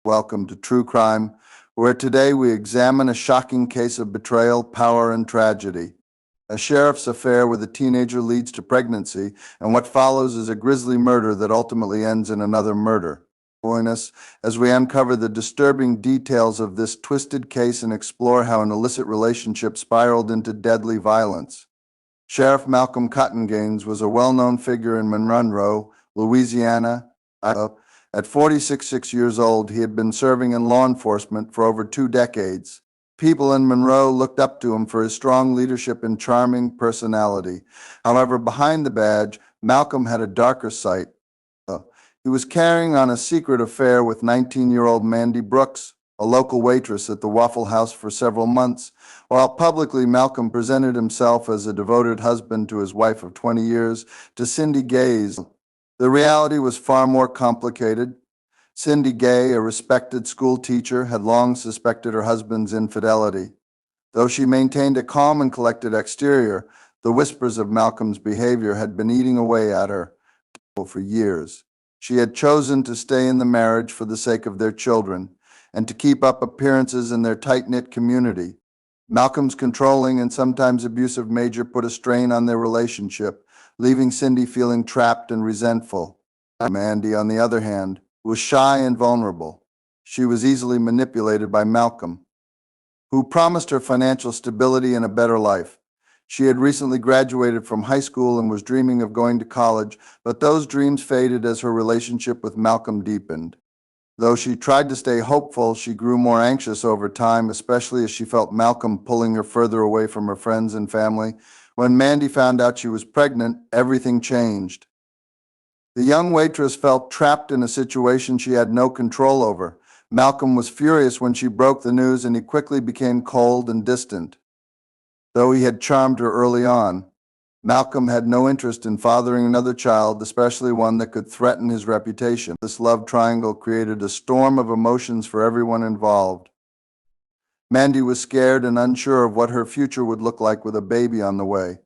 Welcome to True Crime, where today we examine a shocking case of betrayal, power, and tragedy. A sheriff's affair with a teenager leads to pregnancy, and what follows is a grisly murder that ultimately ends in another murder. Join us as we uncover the disturbing details of this twisted case and explore how an illicit relationship spiraled into deadly violence. Sheriff Malcolm Cottongaines was a well-known figure in Monroe, Louisiana. At 46 years old, he had been serving in law enforcement for over 2 decades. People in Monroe looked up to him for his strong leadership and charming personality. However, behind the badge, Malcolm had a darker side. He was carrying on a secret affair with 19-year-old Mandy Brooks, a local waitress at the Waffle House for several months. While publicly, Malcolm presented himself as a devoted husband to his wife of 20 years, to Cindy Gaze. The reality was far more complicated. Cindy Gay, a respected school teacher, had long suspected her husband's infidelity. Though she maintained a calm and collected exterior, the whispers of Malcolm's behavior had been eating away at her for years. She had chosen to stay in the marriage for the sake of their children and to keep up appearances in their tight-knit community. Malcolm's controlling and sometimes abusive nature put a strain on their relationship, leaving Cindy feeling trapped and resentful. Mandy, on the other hand, was shy and vulnerable. She was easily manipulated by Malcolm, who promised her financial stability and a better life. She had recently graduated from high school and was dreaming of going to college, but those dreams faded as her relationship with Malcolm deepened. Though she tried to stay hopeful, she grew more anxious over time, especially as she felt Malcolm pulling her further away from her friends and family. When Mandy found out she was pregnant, everything changed. The young waitress felt trapped in a situation she had no control over. Malcolm was furious when she broke the news, and he quickly became cold and distant. Though he had charmed her early on, Malcolm had no interest in fathering another child, especially one that could threaten his reputation. This love triangle created a storm of emotions for everyone involved. Mandy was scared and unsure of what her future would look like with a baby on the way,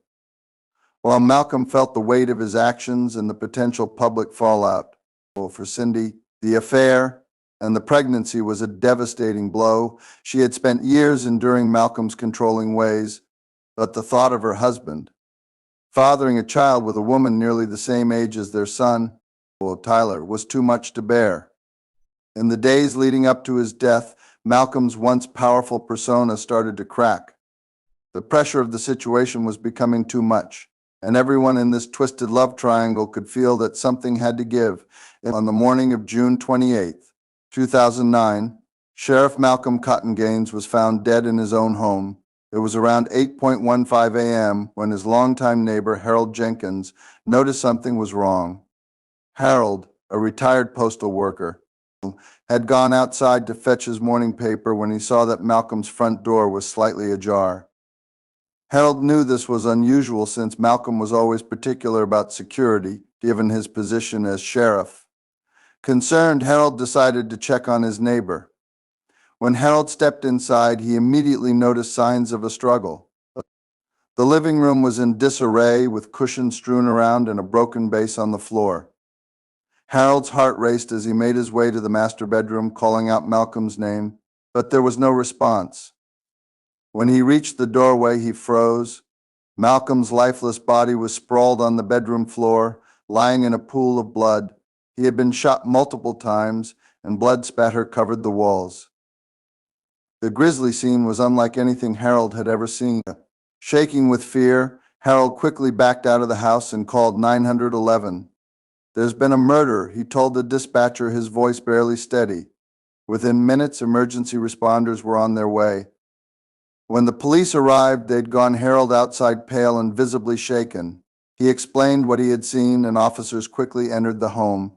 while Malcolm felt the weight of his actions and the potential public fallout. For Cindy, the affair and the pregnancy was a devastating blow. She had spent years enduring Malcolm's controlling ways, but the thought of her husband, fathering a child with a woman nearly the same age as their son, Tyler, was too much to bear. In the days leading up to his death, Malcolm's once powerful persona started to crack. The pressure of the situation was becoming too much, and everyone in this twisted love triangle could feel that something had to give. On the morning of June 28, 2009, Sheriff Malcolm Cottongaines was found dead in his own home. It was around 8:15 a.m. when his longtime neighbor, Harold Jenkins, noticed something was wrong. Harold, a retired postal worker, had gone outside to fetch his morning paper when he saw that Malcolm's front door was slightly ajar. Harold knew this was unusual since Malcolm was always particular about security, given his position as sheriff. Concerned, Harold decided to check on his neighbor. When Harold stepped inside, he immediately noticed signs of a struggle. The living room was in disarray, with cushions strewn around and a broken vase on the floor. Harold's heart raced as he made his way to the master bedroom, calling out Malcolm's name, but there was no response. When he reached the doorway, he froze. Malcolm's lifeless body was sprawled on the bedroom floor, lying in a pool of blood. He had been shot multiple times, and blood spatter covered the walls. The grisly scene was unlike anything Harold had ever seen. Shaking with fear, Harold quickly backed out of the house and called 911. "There's been a murder," he told the dispatcher, his voice barely steady. Within minutes, emergency responders were on their way. When the police arrived, they'd gone Harold outside, pale and visibly shaken. He explained what he had seen, and officers quickly entered the home.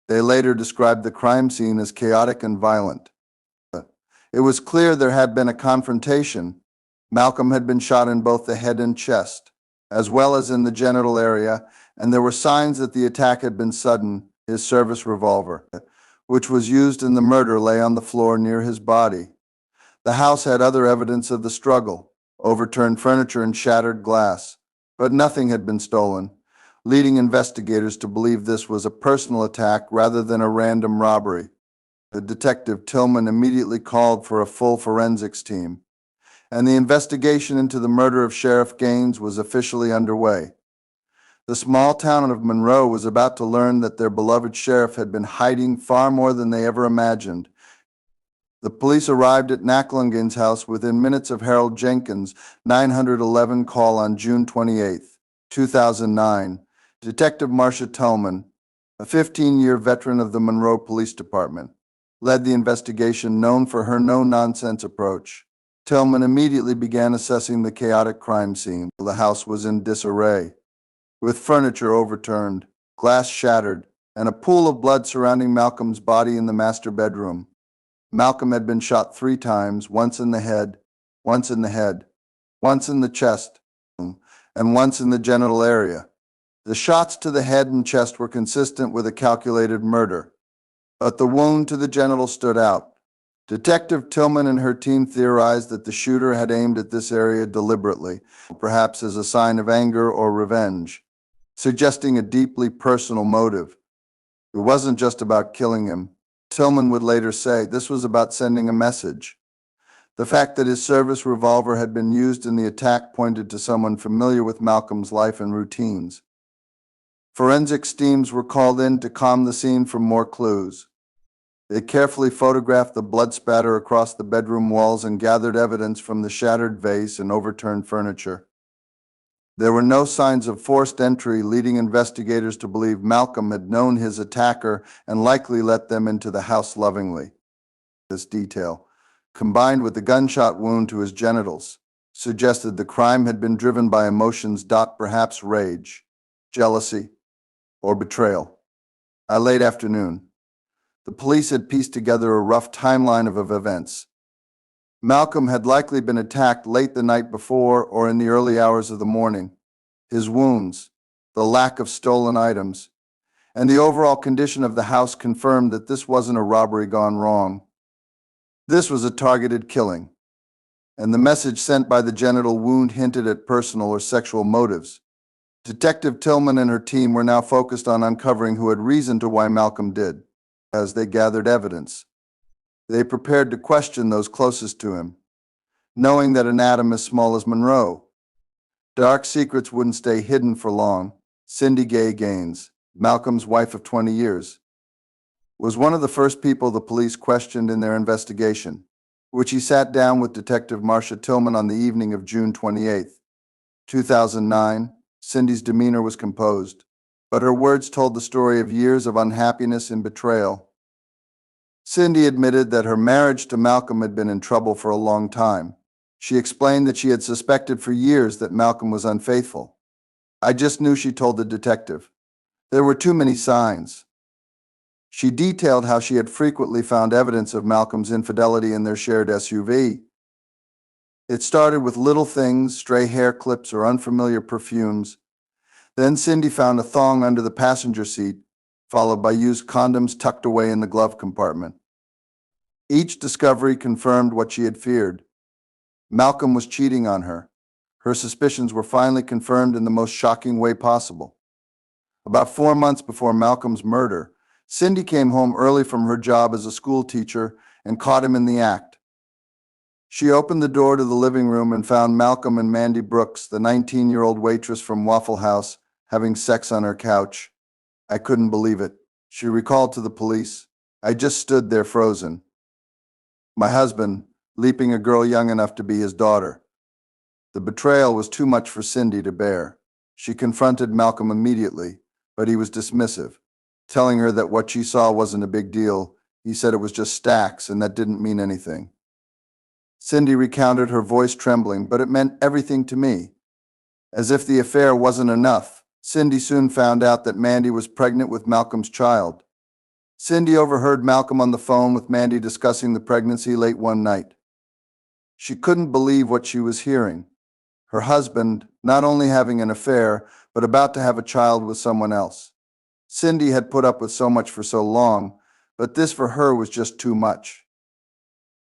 They later described the crime scene as chaotic and violent. It was clear there had been a confrontation. Malcolm had been shot in both the head and chest, as well as in the genital area, and there were signs that the attack had been sudden. His service revolver, which was used in the murder, lay on the floor near his body. The house had other evidence of the struggle: overturned furniture and shattered glass, but nothing had been stolen, leading investigators to believe this was a personal attack rather than a random robbery. The detective Tillman immediately called for a full forensics team, and the investigation into the murder of Sheriff Gaines was officially underway. The small town of Monroe was about to learn that their beloved sheriff had been hiding far more than they ever imagined. The police arrived at Nacklingen's house within minutes of Harold Jenkins' 911 call on June 28, 2009. Detective Marcia Tillman, a 15-year veteran of the Monroe Police Department, led the investigation known for her no-nonsense approach. Tillman immediately began assessing the chaotic crime scene. The house was in disarray, with furniture overturned, glass shattered, and a pool of blood surrounding Malcolm's body in the master bedroom. Malcolm had been shot 3 times, once in the head, once in the chest, and once in the genital area. The shots to the head and chest were consistent with a calculated murder, but the wound to the genital stood out. Detective Tillman and her team theorized that the shooter had aimed at this area deliberately, perhaps as a sign of anger or revenge, suggesting a deeply personal motive. It wasn't just about killing him. Tillman would later say this was about sending a message. The fact that his service revolver had been used in the attack pointed to someone familiar with Malcolm's life and routines. Forensics teams were called in to comb the scene for more clues. They carefully photographed the blood spatter across the bedroom walls and gathered evidence from the shattered vase and overturned furniture. There were no signs of forced entry, leading investigators to believe Malcolm had known his attacker and likely let them into the house lovingly. This detail, combined with the gunshot wound to his genitals, suggested the crime had been driven by emotions, perhaps rage, jealousy, or betrayal. By late afternoon, the police had pieced together a rough timeline of events. Malcolm had likely been attacked late the night before or in the early hours of the morning. His wounds, the lack of stolen items, and the overall condition of the house confirmed that this wasn't a robbery gone wrong. This was a targeted killing, and the message sent by the genital wound hinted at personal or sexual motives. Detective Tillman and her team were now focused on uncovering who had reason to why Malcolm did. As they gathered evidence, they prepared to question those closest to him, knowing that an atom as small as Monroe. Dark secrets wouldn't stay hidden for long. Cindy Gay Gaines, Malcolm's wife of 20 years, was one of the first people the police questioned in their investigation, which he sat down with Detective Marcia Tillman on the evening of June 28, 2009. Cindy's demeanor was composed, but her words told the story of years of unhappiness and betrayal. Cindy admitted that her marriage to Malcolm had been in trouble for a long time. She explained that she had suspected for years that Malcolm was unfaithful. "I just knew," she told the detective. "There were too many signs." She detailed how she had frequently found evidence of Malcolm's infidelity in their shared SUV. It started with little things, stray hair clips or unfamiliar perfumes. Then Cindy found a thong under the passenger seat, followed by used condoms tucked away in the glove compartment. Each discovery confirmed what she had feared. Malcolm was cheating on her. Her suspicions were finally confirmed in the most shocking way possible. About 4 months before Malcolm's murder, Cindy came home early from her job as a school teacher and caught him in the act. She opened the door to the living room and found Malcolm and Mandy Brooks, the 19-year-old waitress from Waffle House, having sex on her couch. "I couldn't believe it," she recalled to the police. "I just stood there frozen. My husband, leaping a girl young enough to be his daughter." The betrayal was too much for Cindy to bear. She confronted Malcolm immediately, but he was dismissive, telling her that what she saw wasn't a big deal. He said it was just stacks and that didn't mean anything. Cindy recounted, her voice trembling, "But it meant everything to me." As if the affair wasn't enough, Cindy soon found out that Mandy was pregnant with Malcolm's child. Cindy overheard Malcolm on the phone with Mandy discussing the pregnancy late one night. She couldn't believe what she was hearing. Her husband, not only having an affair, but about to have a child with someone else. Cindy had put up with so much for so long, but this for her was just too much.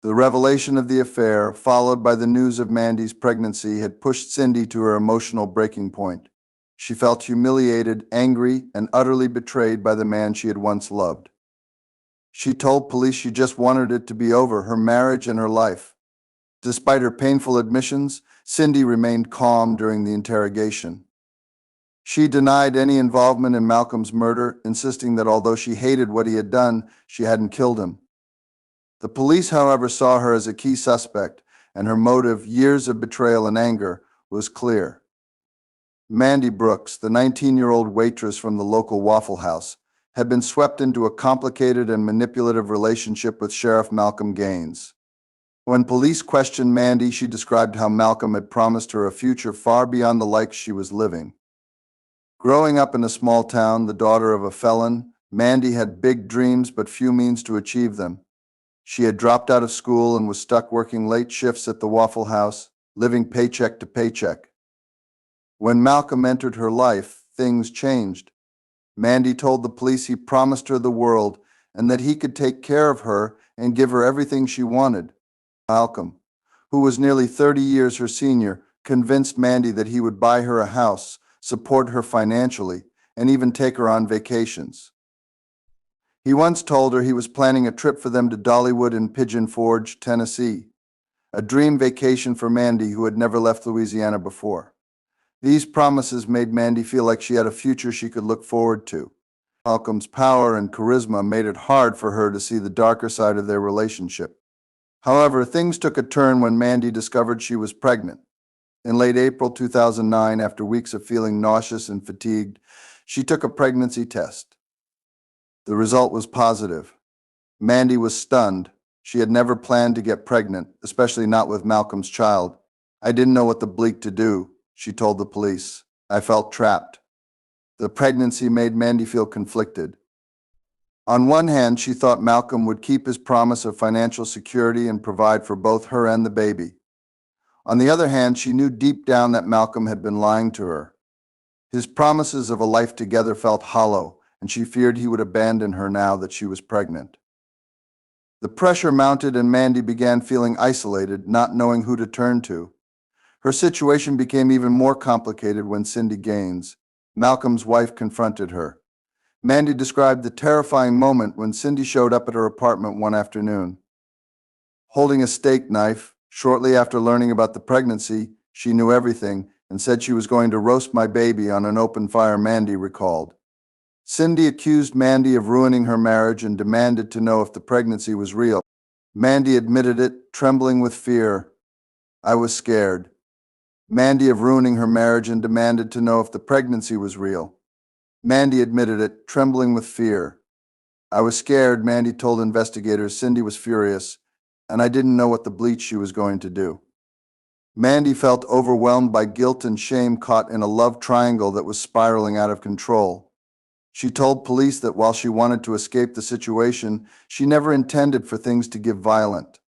The revelation of the affair, followed by the news of Mandy's pregnancy, had pushed Cindy to her emotional breaking point. She felt humiliated, angry, and utterly betrayed by the man she had once loved. She told police she just wanted it to be over, her marriage and her life. Despite her painful admissions, Cindy remained calm during the interrogation. She denied any involvement in Malcolm's murder, insisting that although she hated what he had done, she hadn't killed him. The police, however, saw her as a key suspect, and her motive, years of betrayal and anger, was clear. Mandy Brooks, the 19-year-old waitress from the local Waffle House, had been swept into a complicated and manipulative relationship with Sheriff Malcolm Gaines. When police questioned Mandy, she described how Malcolm had promised her a future far beyond the life she was living. Growing up in a small town, the daughter of a felon, Mandy had big dreams but few means to achieve them. She had dropped out of school and was stuck working late shifts at the Waffle House, living paycheck to paycheck. When Malcolm entered her life, things changed. Mandy told the police he promised her the world and that he could take care of her and give her everything she wanted. Malcolm, who was nearly 30 years her senior, convinced Mandy that he would buy her a house, support her financially, and even take her on vacations. He once told her he was planning a trip for them to Dollywood in Pigeon Forge, Tennessee, a dream vacation for Mandy, who had never left Louisiana before. These promises made Mandy feel like she had a future she could look forward to. Malcolm's power and charisma made it hard for her to see the darker side of their relationship. However, things took a turn when Mandy discovered she was pregnant. In late April 2009, after weeks of feeling nauseous and fatigued, she took a pregnancy test. The result was positive. Mandy was stunned. She had never planned to get pregnant, especially not with Malcolm's child. "I didn't know what the bleak to do," she told the police. "I felt trapped." The pregnancy made Mandy feel conflicted. On one hand, she thought Malcolm would keep his promise of financial security and provide for both her and the baby. On the other hand, she knew deep down that Malcolm had been lying to her. His promises of a life together felt hollow, and she feared he would abandon her now that she was pregnant. The pressure mounted and Mandy began feeling isolated, not knowing who to turn to. Her situation became even more complicated when Cindy Gaines, Malcolm's wife, confronted her. Mandy described the terrifying moment when Cindy showed up at her apartment one afternoon. Holding a steak knife, shortly after learning about the pregnancy, she knew everything and said she was going to roast my baby on an open fire, Mandy recalled. Cindy accused Mandy of ruining her marriage and demanded to know if the pregnancy was real. Mandy admitted it, trembling with fear. "I was scared." Mandy of ruining her marriage and demanded to know if the pregnancy was real. Mandy admitted it, trembling with fear. "I was scared," Mandy told investigators. Cindy was furious, and I didn't know what the bleach she was going to do. Mandy felt overwhelmed by guilt and shame, caught in a love triangle that was spiraling out of control. She told police that while she wanted to escape the situation, she never intended for things to get violent.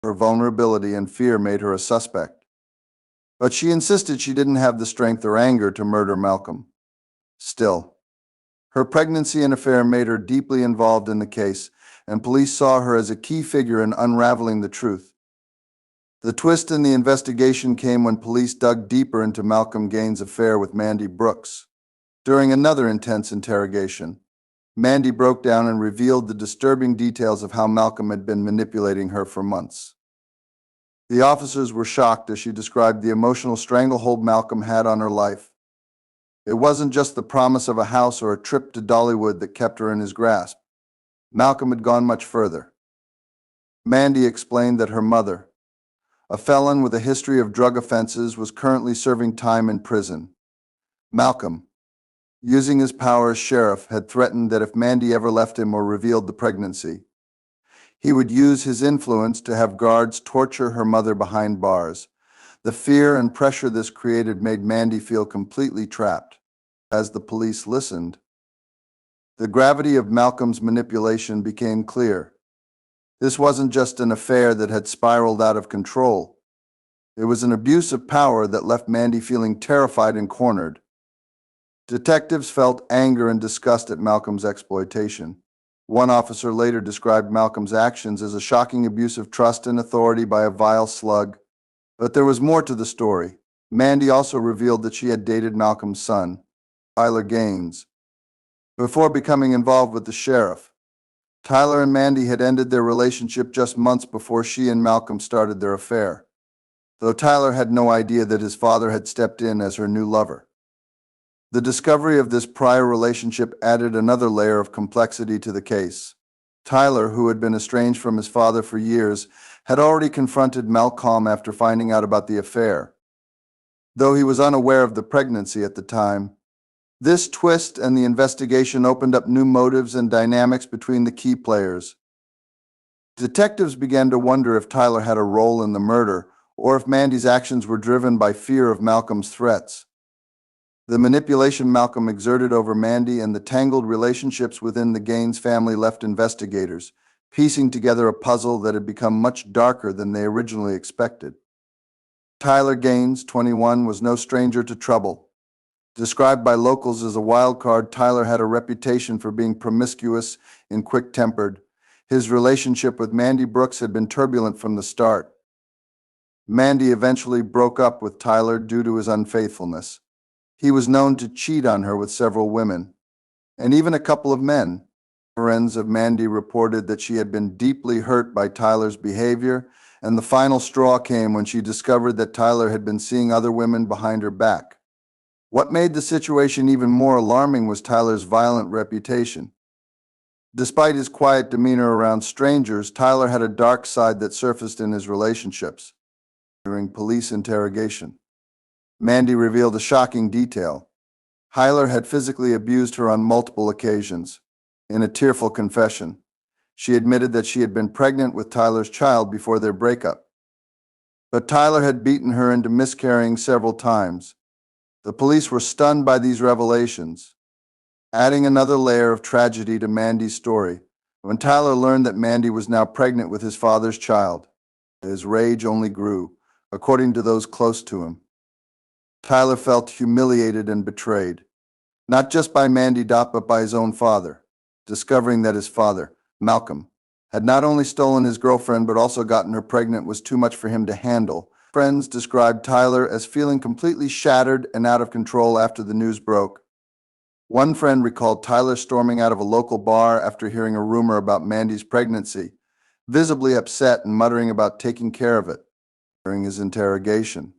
Her vulnerability and fear made her a suspect. But she insisted she didn't have the strength or anger to murder Malcolm. Still, her pregnancy and affair made her deeply involved in the case, and police saw her as a key figure in unraveling the truth. The twist in the investigation came when police dug deeper into Malcolm Gaines' affair with Mandy Brooks. During another intense interrogation, Mandy broke down and revealed the disturbing details of how Malcolm had been manipulating her for months. The officers were shocked as she described the emotional stranglehold Malcolm had on her life. It wasn't just the promise of a house or a trip to Dollywood that kept her in his grasp. Malcolm had gone much further. Mandy explained that her mother, a felon with a history of drug offenses, was currently serving time in prison. Malcolm, using his power as sheriff, had threatened that if Mandy ever left him or revealed the pregnancy, he would use his influence to have guards torture her mother behind bars. The fear and pressure this created made Mandy feel completely trapped. As the police listened, the gravity of Malcolm's manipulation became clear. This wasn't just an affair that had spiraled out of control. It was an abuse of power that left Mandy feeling terrified and cornered. Detectives felt anger and disgust at Malcolm's exploitation. One officer later described Malcolm's actions as a shocking abuse of trust and authority by a vile slug. But there was more to the story. Mandy also revealed that she had dated Malcolm's son, Tyler Gaines, before becoming involved with the sheriff. Tyler and Mandy had ended their relationship just months before she and Malcolm started their affair, though Tyler had no idea that his father had stepped in as her new lover. The discovery of this prior relationship added another layer of complexity to the case. Tyler, who had been estranged from his father for years, had already confronted Malcolm after finding out about the affair, though he was unaware of the pregnancy at the time. This twist and the investigation opened up new motives and dynamics between the key players. Detectives began to wonder if Tyler had a role in the murder or if Mandy's actions were driven by fear of Malcolm's threats. The manipulation Malcolm exerted over Mandy and the tangled relationships within the Gaines family left investigators piecing together a puzzle that had become much darker than they originally expected. Tyler Gaines, 21, was no stranger to trouble. Described by locals as a wild card, Tyler had a reputation for being promiscuous and quick-tempered. His relationship with Mandy Brooks had been turbulent from the start. Mandy eventually broke up with Tyler due to his unfaithfulness. He was known to cheat on her with several women, and even a couple of men. Friends of Mandy reported that she had been deeply hurt by Tyler's behavior, and the final straw came when she discovered that Tyler had been seeing other women behind her back. What made the situation even more alarming was Tyler's violent reputation. Despite his quiet demeanor around strangers, Tyler had a dark side that surfaced in his relationships. During police interrogation, Mandy revealed a shocking detail. Tyler had physically abused her on multiple occasions. In a tearful confession, she admitted that she had been pregnant with Tyler's child before their breakup. But Tyler had beaten her into miscarrying several times. The police were stunned by these revelations, adding another layer of tragedy to Mandy's story. When Tyler learned that Mandy was now pregnant with his father's child, his rage only grew, according to those close to him. Tyler felt humiliated and betrayed, not just by Mandy but by his own father, discovering that his father, Malcolm, had not only stolen his girlfriend but also gotten her pregnant was too much for him to handle. Friends described Tyler as feeling completely shattered and out of control after the news broke. One friend recalled Tyler storming out of a local bar after hearing a rumor about Mandy's pregnancy, visibly upset and muttering about taking care of it. During his interrogation,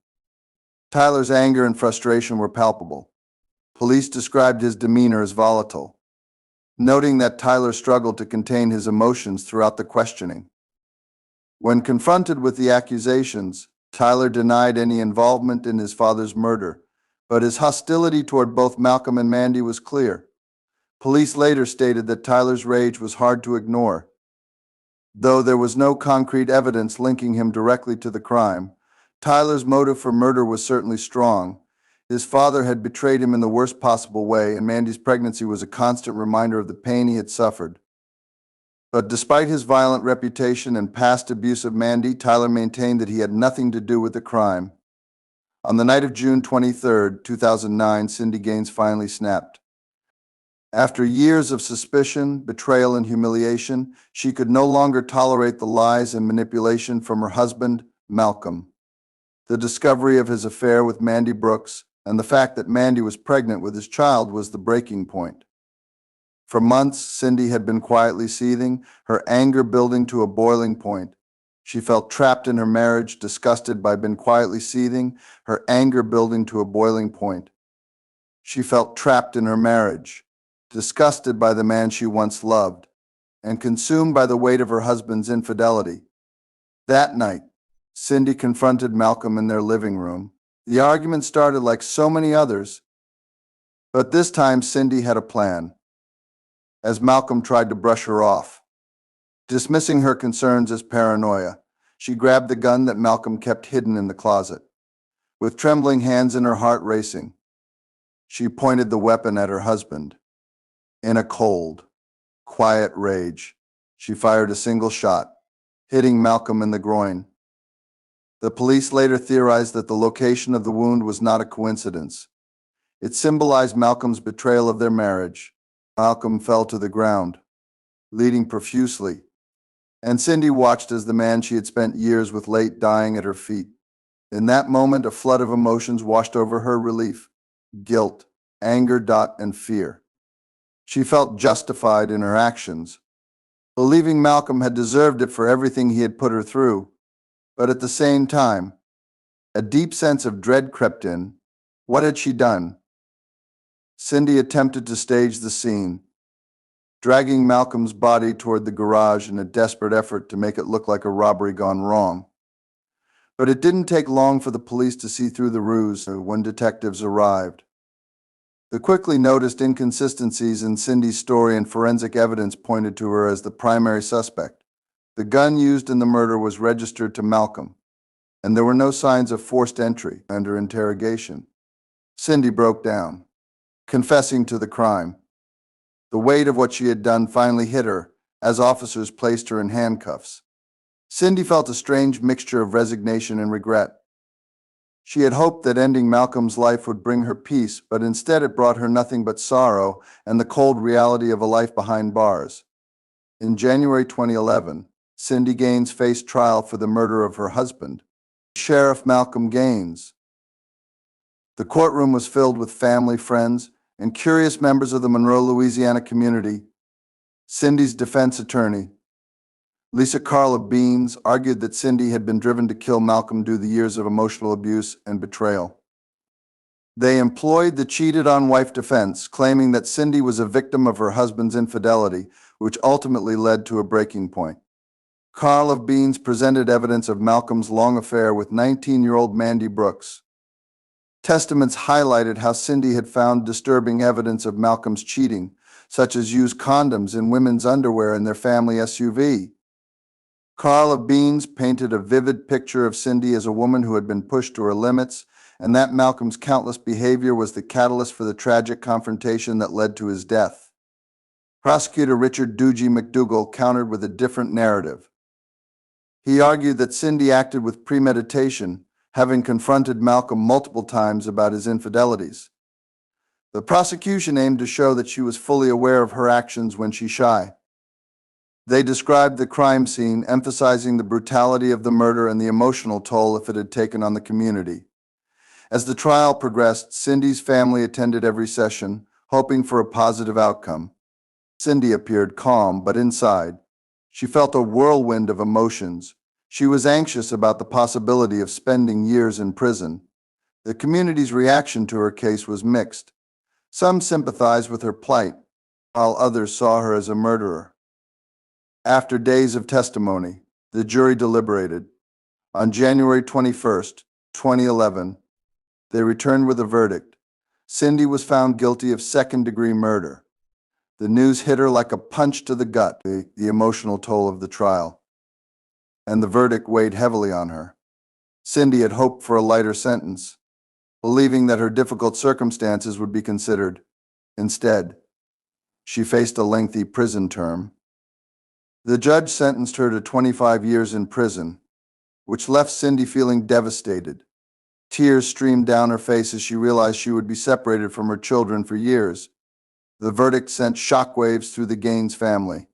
Tyler's anger and frustration were palpable. Police described his demeanor as volatile, noting that Tyler struggled to contain his emotions throughout the questioning. When confronted with the accusations, Tyler denied any involvement in his father's murder, but his hostility toward both Malcolm and Mandy was clear. Police later stated that Tyler's rage was hard to ignore. Though there was no concrete evidence linking him directly to the crime, Tyler's motive for murder was certainly strong. His father had betrayed him in the worst possible way, and Mandy's pregnancy was a constant reminder of the pain he had suffered. But despite his violent reputation and past abuse of Mandy, Tyler maintained that he had nothing to do with the crime. On the night of June 23, 2009, Cindy Gaines finally snapped. After years of suspicion, betrayal, and humiliation, she could no longer tolerate the lies and manipulation from her husband, Malcolm. The discovery of his affair with Mandy Brooks and the fact that Mandy was pregnant with his child was the breaking point. For months, Cindy had been quietly seething, her anger building to a boiling point. She felt trapped in her marriage, disgusted by being quietly seething, her anger building to a boiling point. She felt trapped in her marriage, disgusted by the man she once loved, and consumed by the weight of her husband's infidelity. That night, Cindy confronted Malcolm in their living room. The argument started like so many others, but this time Cindy had a plan. As Malcolm tried to brush her off, dismissing her concerns as paranoia, she grabbed the gun that Malcolm kept hidden in the closet. With trembling hands and her heart racing, she pointed the weapon at her husband. In a cold, quiet rage, she fired a single shot, hitting Malcolm in the groin. The police later theorized that the location of the wound was not a coincidence. It symbolized Malcolm's betrayal of their marriage. Malcolm fell to the ground, bleeding profusely, and Cindy watched as the man she had spent years with lay dying at her feet. In that moment, a flood of emotions washed over her: relief, guilt, anger, and fear. She felt justified in her actions, believing Malcolm had deserved it for everything he had put her through. But at the same time, a deep sense of dread crept in. What had she done? Cindy attempted to stage the scene, dragging Malcolm's body toward the garage in a desperate effort to make it look like a robbery gone wrong. But it didn't take long for the police to see through the ruse when detectives arrived. The quickly noticed inconsistencies in Cindy's story and forensic evidence pointed to her as the primary suspect. The gun used in the murder was registered to Malcolm, and there were no signs of forced entry under interrogation. Cindy broke down, confessing to the crime. The weight of what she had done finally hit her as officers placed her in handcuffs. Cindy felt a strange mixture of resignation and regret. She had hoped that ending Malcolm's life would bring her peace, but instead it brought her nothing but sorrow and the cold reality of a life behind bars. In January 2011, Cindy Gaines faced trial for the murder of her husband, Sheriff Malcolm Gaines. The courtroom was filled with family, friends, and curious members of the Monroe, Louisiana community. Cindy's defense attorney, Lisa Carla Beans, argued that Cindy had been driven to kill Malcolm due to the years of emotional abuse and betrayal. They employed the cheated-on wife defense, claiming that Cindy was a victim of her husband's infidelity, which ultimately led to a breaking point. Carla Beans presented evidence of Malcolm's long affair with 19-year-old Mandy Brooks. Testaments highlighted how Cindy had found disturbing evidence of Malcolm's cheating, such as used condoms in women's underwear in their family SUV. Carla Beans painted a vivid picture of Cindy as a woman who had been pushed to her limits, and that Malcolm's countless behavior was the catalyst for the tragic confrontation that led to his death. Prosecutor Richard Doogie McDougall countered with a different narrative. He argued that Cindy acted with premeditation, having confronted Malcolm multiple times about his infidelities. The prosecution aimed to show that she was fully aware of her actions when she shy. They described the crime scene, emphasizing the brutality of the murder and the emotional toll it had taken on the community. As the trial progressed, Cindy's family attended every session, hoping for a positive outcome. Cindy appeared calm, but inside, she felt a whirlwind of emotions. She was anxious about the possibility of spending years in prison. The community's reaction to her case was mixed. Some sympathized with her plight, while others saw her as a murderer. After days of testimony, the jury deliberated. On January 21st, 2011, they returned with a verdict. Cindy was found guilty of second-degree murder. The news hit her like a punch to the gut, the emotional toll of the trial. And the verdict weighed heavily on her. Cindy had hoped for a lighter sentence, believing that her difficult circumstances would be considered. Instead, she faced a lengthy prison term. The judge sentenced her to 25 years in prison, which left Cindy feeling devastated. Tears streamed down her face as she realized she would be separated from her children for years. The verdict sent shockwaves through the Gaines family,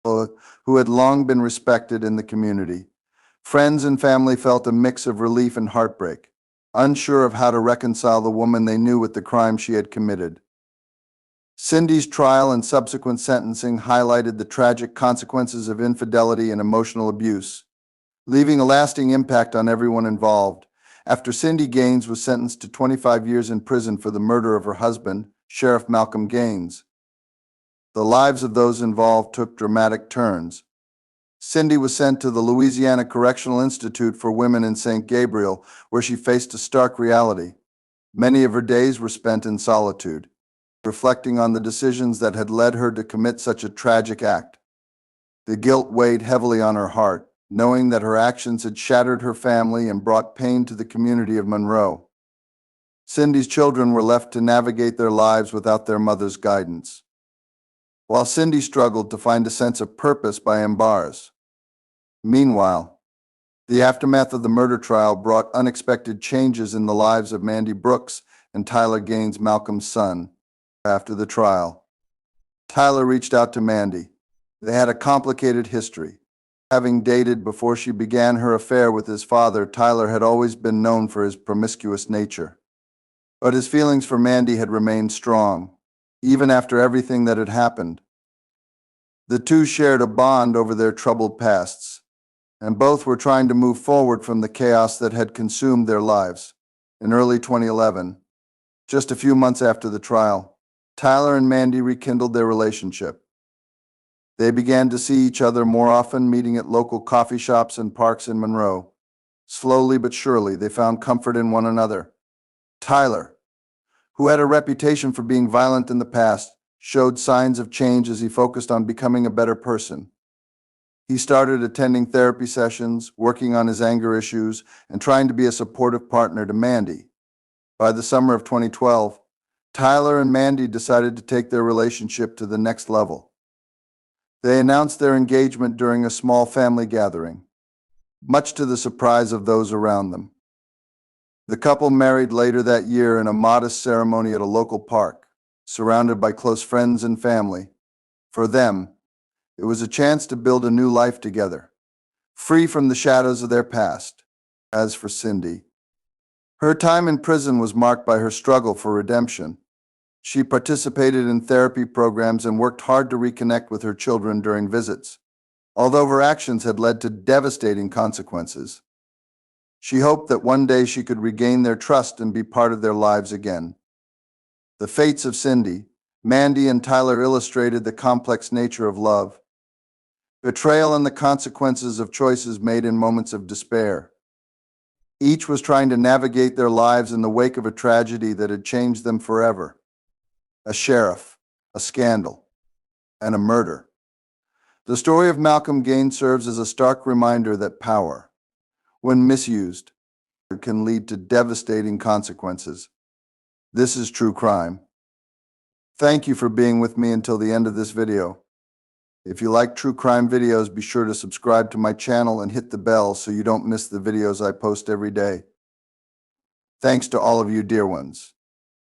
who had long been respected in the community. Friends and family felt a mix of relief and heartbreak, unsure of how to reconcile the woman they knew with the crime she had committed. Cindy's trial and subsequent sentencing highlighted the tragic consequences of infidelity and emotional abuse, leaving a lasting impact on everyone involved. After Cindy Gaines was sentenced to 25 years in prison for the murder of her husband, Sheriff Malcolm Gaines, the lives of those involved took dramatic turns. Cindy was sent to the Louisiana Correctional Institute for Women in St. Gabriel, where she faced a stark reality. Many of her days were spent in solitude, reflecting on the decisions that had led her to commit such a tragic act. The guilt weighed heavily on her heart, knowing that her actions had shattered her family and brought pain to the community of Monroe. Cindy's children were left to navigate their lives without their mother's guidance, while Cindy struggled to find a sense of purpose behind bars. Meanwhile, the aftermath of the murder trial brought unexpected changes in the lives of Mandy Brooks and Tyler Gaines, Malcolm's son. After the trial, Tyler reached out to Mandy. They had a complicated history. Having dated before she began her affair with his father, Tyler had always been known for his promiscuous nature. But his feelings for Mandy had remained strong, even after everything that had happened. The two shared a bond over their troubled pasts, and both were trying to move forward from the chaos that had consumed their lives. In early 2011, just a few months after the trial, Tyler and Mandy rekindled their relationship. They began to see each other more often, meeting at local coffee shops and parks in Monroe. Slowly but surely, they found comfort in one another. Tyler, who had a reputation for being violent in the past, showed signs of change as he focused on becoming a better person. He started attending therapy sessions, working on his anger issues, and trying to be a supportive partner to Mandy. By the summer of 2012, Tyler and Mandy decided to take their relationship to the next level. They announced their engagement during a small family gathering, much to the surprise of those around them. The couple married later that year in a modest ceremony at a local park, surrounded by close friends and family. For them, it was a chance to build a new life together, free from the shadows of their past. As for Cindy, her time in prison was marked by her struggle for redemption. She participated in therapy programs and worked hard to reconnect with her children during visits, although her actions had led to devastating consequences. She hoped that one day she could regain their trust and be part of their lives again. The fates of Cindy, Mandy, and Tyler illustrated the complex nature of love, betrayal, and the consequences of choices made in moments of despair. Each was trying to navigate their lives in the wake of a tragedy that had changed them forever. A sheriff, a scandal, and a murder. The story of Malcolm Gaines serves as a stark reminder that power, when misused, can lead to devastating consequences. This is true crime. Thank you for being with me until the end of this video. If you like true crime videos, be sure to subscribe to my channel and hit the bell so you don't miss the videos I post every day. Thanks to all of you dear ones.